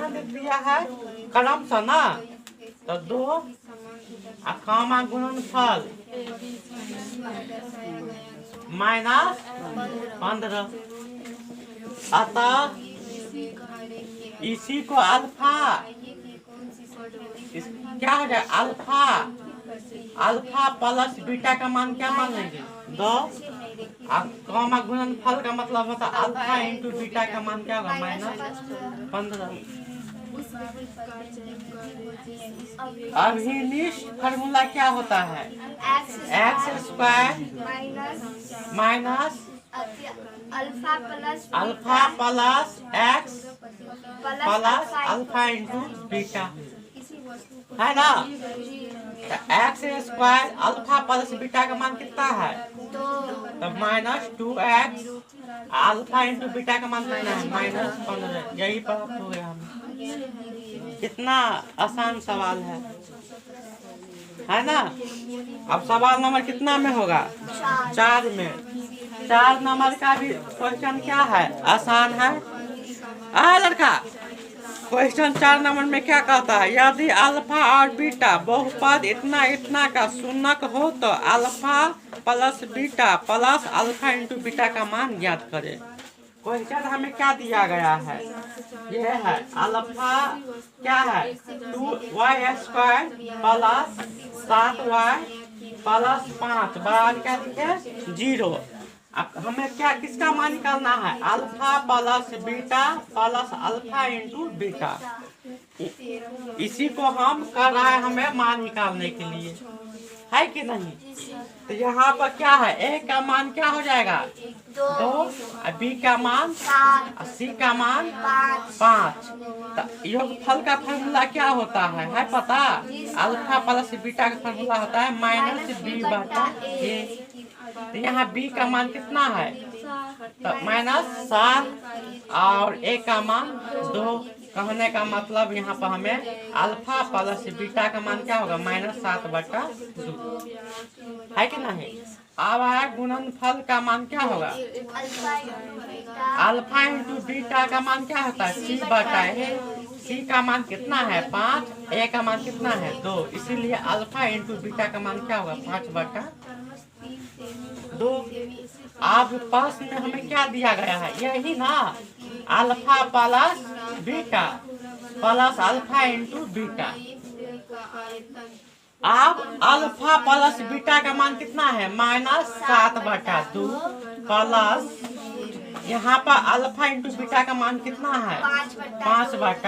कितना लिख दिया है कलम से ना, तो 2 कामा गुणनफल -15। अतः इसी को अल्फा क्या हो जाए, अल्फा प्लस बीटा का मान क्या मान लेंगे 2। कामा गुणनफल का मतलब होता है अल्फा इंटू बीटा का मान क्या होगा -15। अभिनिष्ट फार्मूला क्या होता है, x² minus alpha plus x plus alpha into beta है ना। तो x² अल्फा प्लस बीटा का मान कितना है, तो -2x अल्फा इंटू बीटा का मान कितना है -15। यही प्राप्त हो गया हमें। कितना आसान सवाल है ना। अब सवाल नंबर कितना में होगा, 4 में। 4 नंबर का भी क्वेश्चन क्या है, आसान है। लड़का क्वेश्चन 4 नंबर में क्या कहता है, यदि अल्फा और बीटा बहुपद इतना इतना का शून्यक हो तो alpha plus beta plus alpha into beta का मान ज्ञात करे। क्वेश्चन हमें क्या दिया गया है, ये है अल्फा क्या है 2y² प्लस 7y प्लस 5 बराबर क्या लिखे 0। अब हमें क्या किसका मान निकालना है, alpha plus beta plus alpha into beta. इसी को हम कर रहे हैं हमें मान निकालने के लिए, है कि नहीं। तो यहाँ पर क्या है, ए का मान क्या हो जाएगा 2, बी का मान 7, सी का मान 5। तो योगफल का फार्मूला क्या होता है पता, अल्फा प्लस बीटा का फार्मूला होता है -b/a। तो यहाँ b का मान कितना है, तो -7 और a का मान 2। कहने का मतलब यहाँ पर हमें अल्फा प्लस बीटा का मान क्या होगा -7/2, है कि नहीं। अब आया गुणनफल का मान क्या होगा, अल्फा इंटू बीटा का मान क्या होता है c/a। c का मान कितना है 5, a का मान कितना है 2, इसीलिए अल्फा इंटू बीटा का मान क्या होगा 5/2। अब पास में हमें क्या दिया गया है, यही ना, alpha plus beta plus alpha into beta. अब अल्फा प्लस बीटा का मान कितना है -7/2 प्लस यहाँ पर अल्फा इंटू बीटा का मान कितना है 5/2।